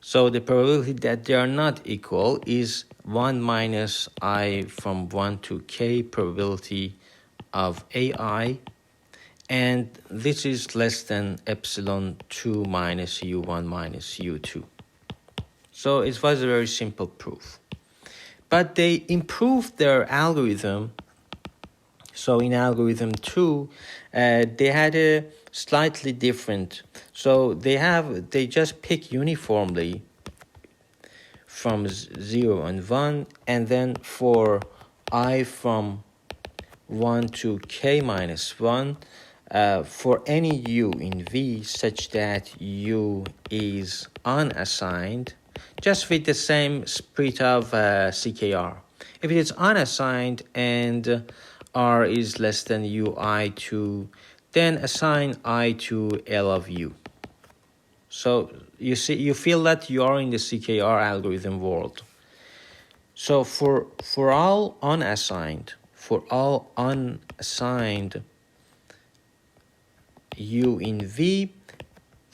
So the probability that they are not equal is 1 minus I from 1 to k probability of AI, and this is less than epsilon 2 minus u1 minus u2. So it was a very simple proof. But they improved their algorithm. So in algorithm 2, they had a slightly different. So they just pick uniformly from 0 and 1, and then for I from 1 to k minus 1, for any u in V such that u is unassigned, just with the same spirit of CKR. If it is unassigned and R is less than UI2, then assign I to L of U. So you see, you feel that you are in the CKR algorithm world. So for all unassigned U in V,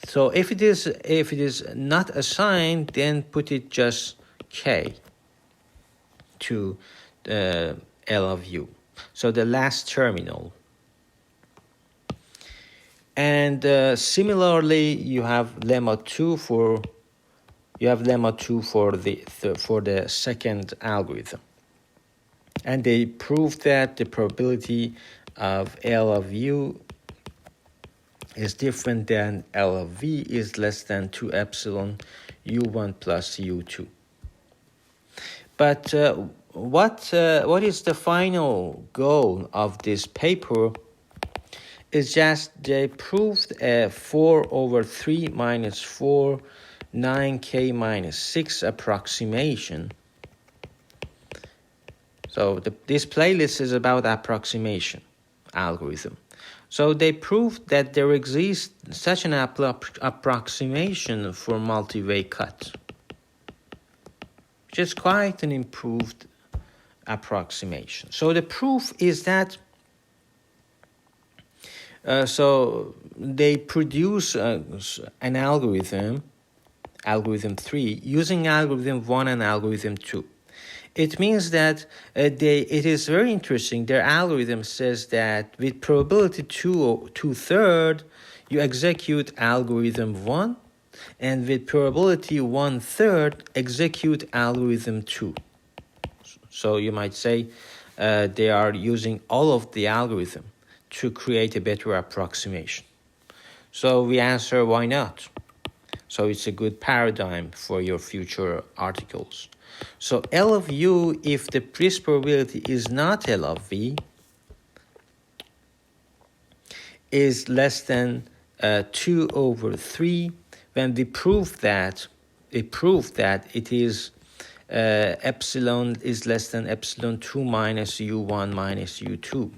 so if it is not assigned, then put it just K to L of U. So the last terminal. And similarly, you have lemma 2 for the second algorithm. And they proved that the probability of L of U is different than L of V is less than 2 epsilon U1 plus U2. But what is the final goal of this paper is just they proved a 4 over 3 minus 4 9k minus 6 approximation. So this playlist is about approximation algorithm. So they proved that there exists such an approximation for multi-way cut, which is quite an improved approximation. So the proof is that so they produce an algorithm 3, using algorithm 1 and algorithm 2. It means that it is very interesting. Their algorithm says that with probability 2/3, you execute algorithm 1, and with probability 1/3, execute algorithm 2. So you might say they are using all of the algorithm to create a better approximation. So we answer, why not? So it's a good paradigm for your future articles. So L of U, if the this probability is not L of V, is less than 2 over 3. When we prove that, it is epsilon is less than epsilon 2 minus U1 minus U2.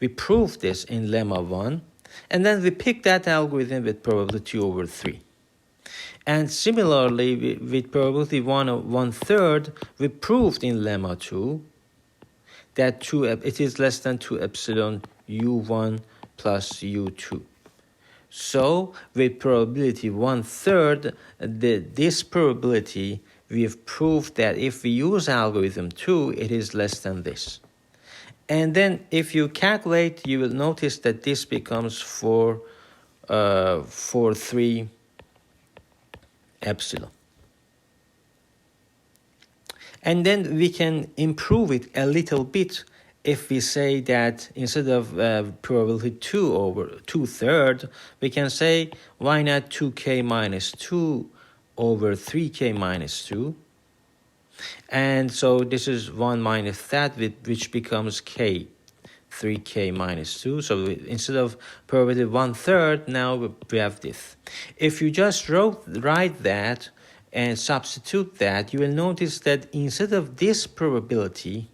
We prove this in lemma 1, and then we pick that algorithm with probability 2 over 3. And similarly, with probability 1/3, we proved in lemma 2 that it is less than 2 epsilon U1 plus U2. So with probability 1/3, this probability, we have proved that if we use algorithm 2, it is less than this. And then if you calculate, you will notice that this becomes 4/3 epsilon. And then we can improve it a little bit if we say that instead of probability 2 over 2/3, we can say, why not 2k minus 2 over 3k minus 2? And so this is 1 minus that, which becomes k, 3k minus 2. So instead of probability 1/3, now we have this. If you just write that and substitute that, you will notice that instead of this probability,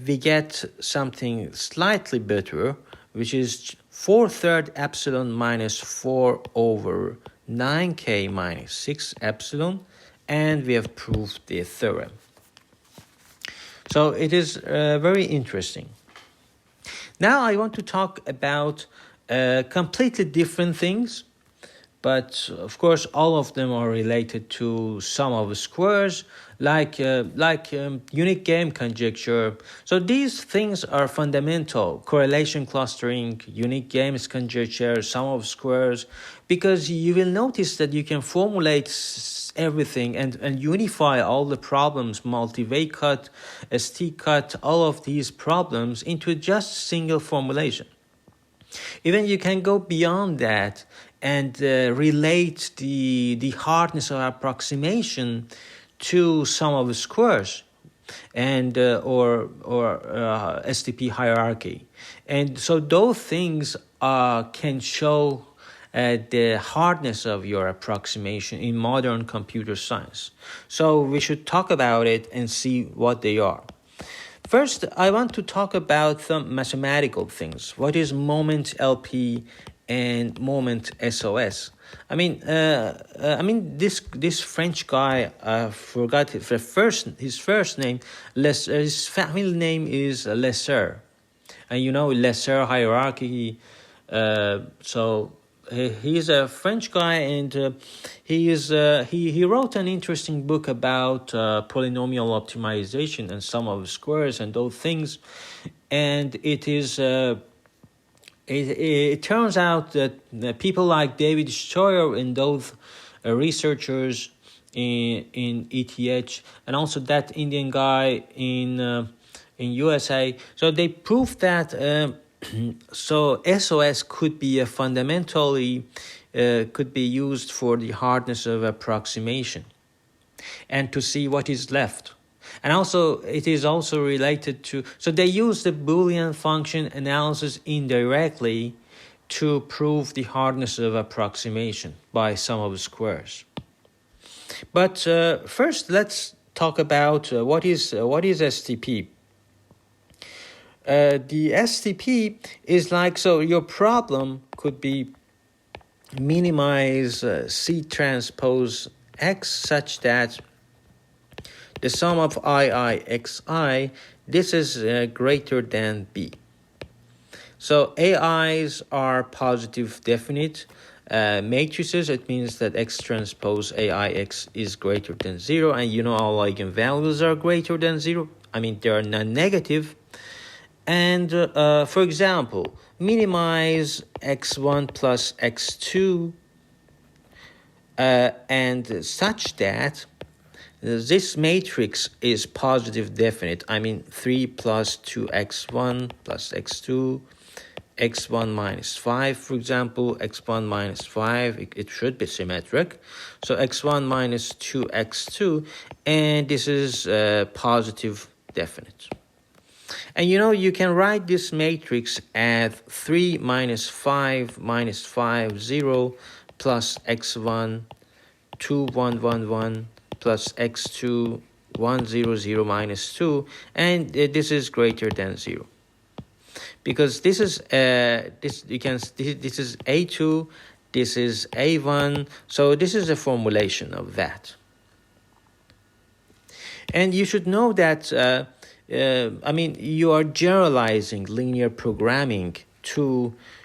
we get something slightly better, which is 4/3 epsilon minus 4 over 9k minus 6 epsilon, and we have proved the theorem. So it is very interesting. Now I want to talk about completely different things, but of course all of them are related to sum of squares, like unique game conjecture. So these things are fundamental: correlation clustering, unique games conjecture, sum of squares, because you will notice that you can formulate everything and unify all the problems, multi-way cut, ST cut, all of these problems into just single formulation. Even you can go beyond that and relate the hardness of approximation to sum of squares and or SDP hierarchy. And so those things can show the hardness of your approximation in modern computer science. So we should talk about it and see what they are. First, I want to talk about some mathematical things. What is moment LP and moment SOS? This French guy, I forgot his first name. His family name is Lesser, and you know Lesser hierarchy. So he's a French guy, and he wrote an interesting book about polynomial optimization and sum of squares and those things. And it turns out that people like David Stoyer and those researchers in ETH, and also that Indian guy in USA, so they proved that. So SOS could be fundamentally could be used for the hardness of approximation and to see what is left. And also it is also related to, so they use the Boolean function analysis indirectly to prove the hardness of approximation by sum of squares. But first let's talk about what is STP. The SDP is like, so your problem could be minimize C transpose X such that the sum of xi, this is greater than B. So AIs are positive definite matrices. It means that X transpose AIX is greater than 0, and you know all eigenvalues are greater than 0. They are non-negative. And for example, minimize x1 plus x2 and such that this matrix is positive definite. 3 plus 2x1 plus x2, x1 minus 5, for example, x1 minus 5, it should be symmetric. So x1 minus 2x2, and this is positive definite. And you can write this matrix as 3 minus 5 minus 5, 0, plus x1, 2, 1, 1, 1, plus x2, 1, 0, 0, minus 2, and this is greater than 0. Because this is this is A2, this is A1, so this is a formulation of that. And you should know that you are generalizing linear programming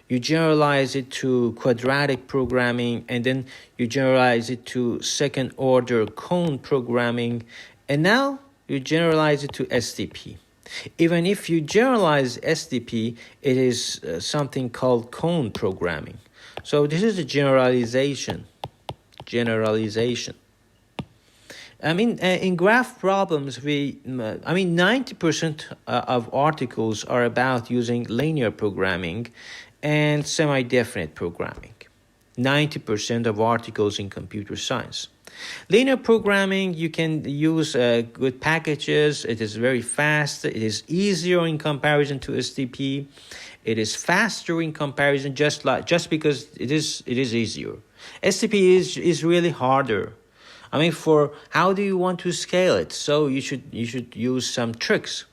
you generalize it to quadratic programming, and then you generalize it to second order cone programming, and now you generalize it to SDP. Even if you generalize SDP, it is something called cone programming. So this is a generalization. In graph problems, 90% of articles are about using linear programming and semi-definite programming. 90% of articles in computer science. Linear programming, you can use good packages. It is very fast. It is easier in comparison to SDP. It is faster in comparison just because it is easier. SDP is really harder. For how do you want to scale it? So you should use some tricks.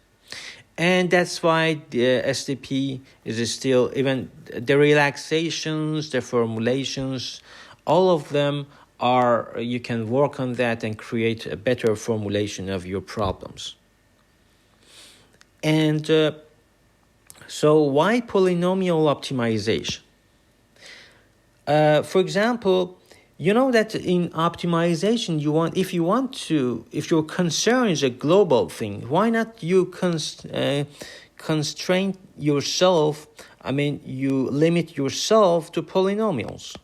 And that's why the SDP is still, even the relaxations, the formulations, all of them are, you can work on that and create a better formulation of your problems. And so why polynomial optimization? For example, You know that in optimization, if your concern is a global thing, why not you constrain yourself? You limit yourself to polynomials.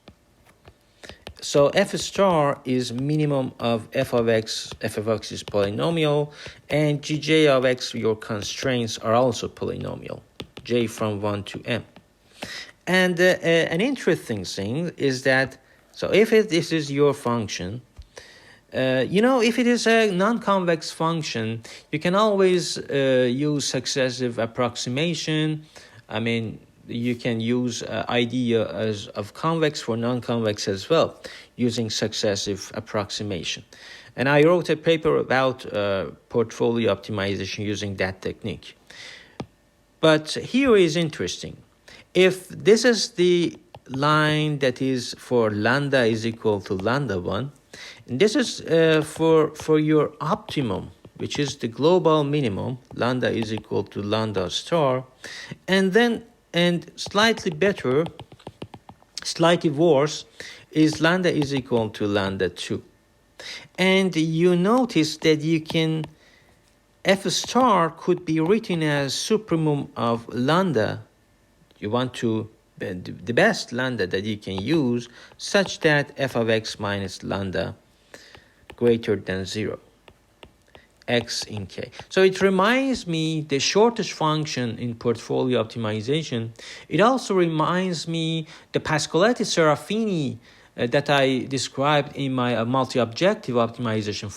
So f star is minimum of f of x is polynomial, and gj of x, your constraints are also polynomial, j from 1 to m. And an interesting thing is that, so if this is your function, if it is a non-convex function, you can always use successive approximation. You can use idea of convex for non-convex as well, using successive approximation. And I wrote a paper about portfolio optimization using that technique. But here is interesting. If this is the line that is for lambda is equal to lambda 1, and this is for your optimum, which is the global minimum, lambda is equal to lambda star, and slightly better, slightly worse, is lambda is equal to lambda 2. And you notice that f star could be written as supremum of lambda. You want to the best lambda that you can use, such that f of x minus lambda greater than 0, x in k. So it reminds me the shortest function in portfolio optimization. It also reminds me the Pascoaletti-Serafini that I described in my multi-objective optimization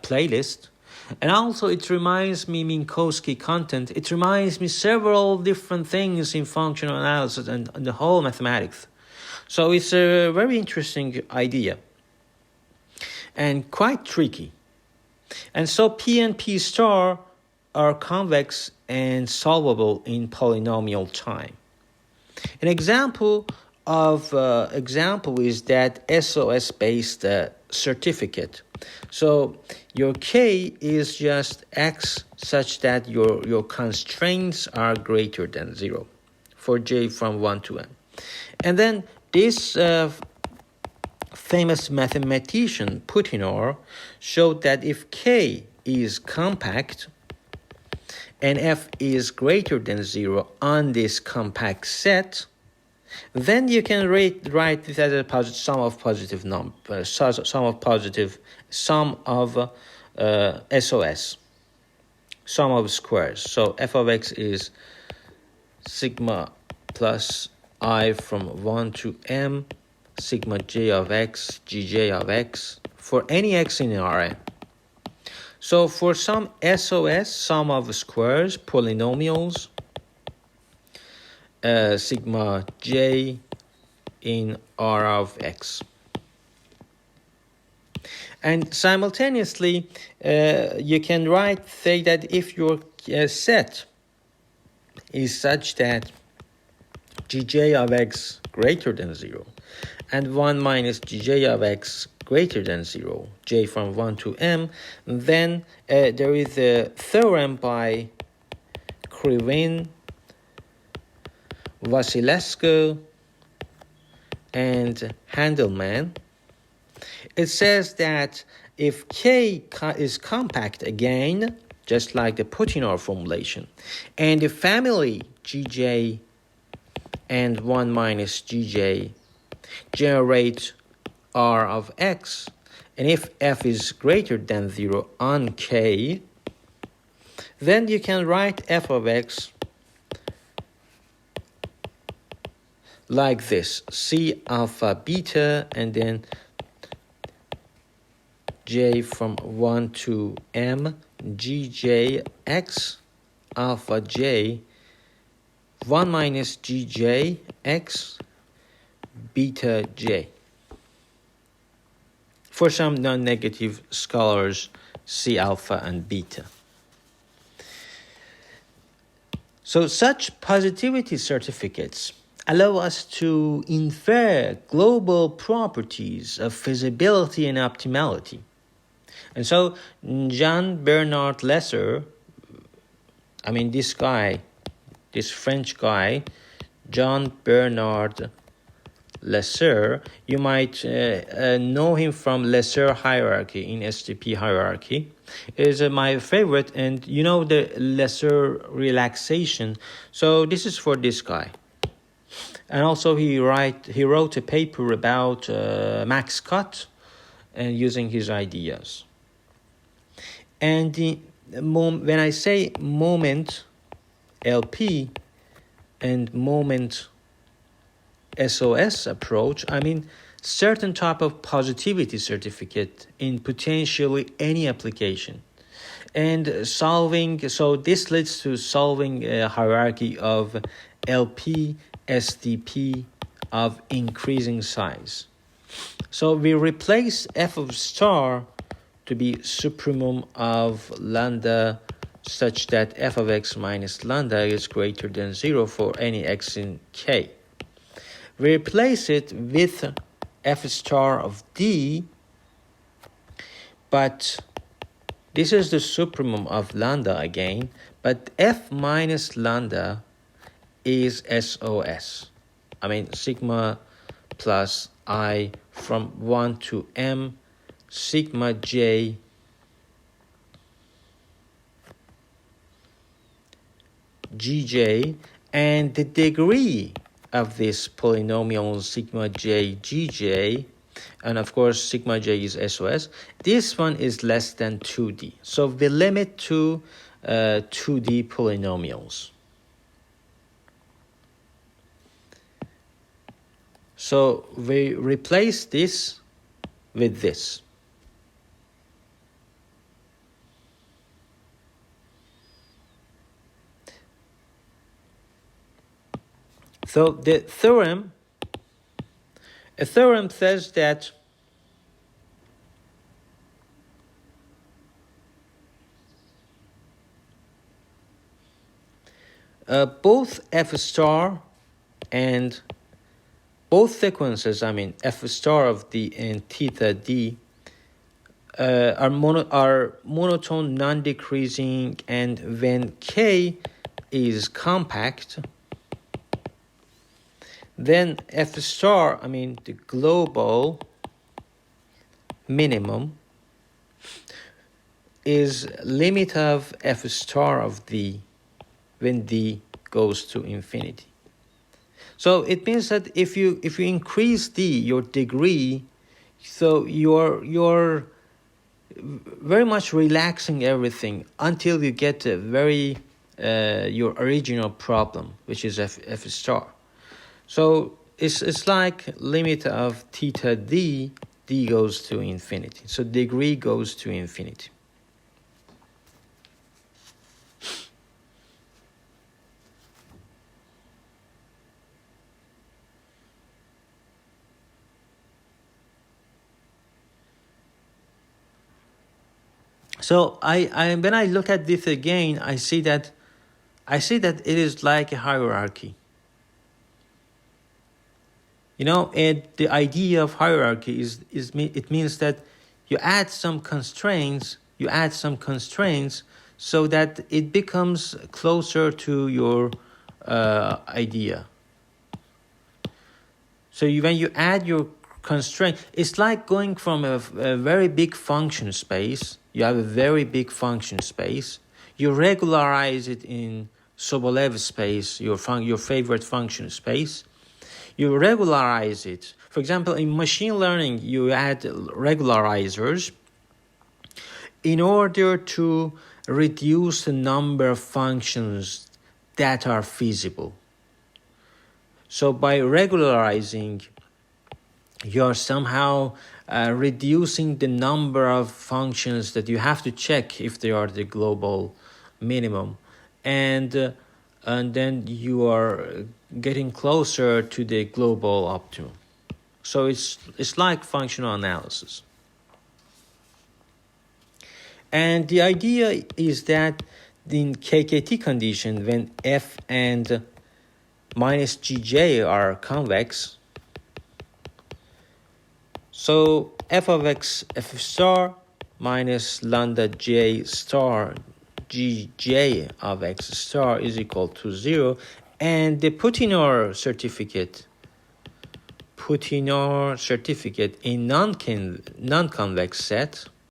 playlist. And also it reminds me Minkowski content. It reminds me several different things in functional analysis and the whole mathematics. So it's a very interesting idea and quite tricky. And so P and P star are convex and solvable in polynomial time. An example is that SOS-based certificate. So your K is just X such that your constraints are greater than 0 for J from 1 to M. And then this famous mathematician Putinor showed that if K is compact and F is greater than 0 on this compact set, then you can write it as a sum of positive SOS, sum of squares. So f of x is sigma plus I from 1 to m, sigma j of x, gj of x, for any x in Rn. So for some SOS, sum of squares, polynomials, sigma j in R of x. And simultaneously, you can say that if your set is such that gj of x greater than 0 and 1 minus gj of x greater than 0, j from 1 to m, then there is a theorem by Krivin, Vasilescu, and Handelman. It says that if K is compact again, just like the Putinor formulation, and the family Gj and 1 minus Gj generate R of x, and if f is greater than 0 on K, then you can write f of x like this: C alpha beta, and then j from 1 to m, gj x alpha j, 1 minus gj x beta j. For some non-negative scholars, C alpha and beta. So such positivity certificates allow us to infer global properties of feasibility and optimality. And so Jean Bernard Lesser, this French guy, Jean Bernard Lesser, you might know him from Lesser hierarchy in SDP hierarchy. It is my favorite, and you know the Lesser relaxation. So this is for this guy. And also he wrote a paper about max cut and using his ideas. And when I say moment LP and moment SOS approach, I mean certain type of positivity certificate in potentially any application. And so this leads to solving a hierarchy of LP, SDP of increasing size. So we replace f of star to be supremum of lambda such that f of x minus lambda is greater than 0 for any x in K. We replace it with f star of d, but this is the supremum of lambda again, but f minus lambda is SOS. I mean sigma plus I from 1 to m sigma j gj, and the degree of this polynomial sigma j gj, and of course sigma j is SOS, this one is less than 2D. So we limit to 2D polynomials. So we replace this with this. So the theorem, a theorem says that both f star and both sequences, I mean f star of d and theta d, are monotone, non-decreasing, and when k is compact, then f star, I mean the global minimum, is limit of f star of d when d goes to infinity. So it means that if you increase d, your degree, so you're very much relaxing everything until you get a very your original problem, which is f star. So it's like limit of theta d goes to infinity. So degree goes to infinity. So I when I look at this again, I see that it is like a hierarchy. You know, and the idea of hierarchy it means that you add some constraints, so that it becomes closer to your idea. So when you add your constraint, it's like going from a very big function space. You have a very big function space. You regularize it in Sobolev space, your favorite function space. You regularize it. For example, in machine learning, you add regularizers in order to reduce the number of functions that are feasible. So by regularizing, you're somehow reducing the number of functions that you have to check if they are the global minimum, and then you are getting closer to the global optimum. So it's like functional analysis. And the idea is that in KKT condition, when f and minus gj are convex, so f of x f star minus lambda j star gj of x star is equal to 0, and the put in our certificate put in our certificate a non-convex set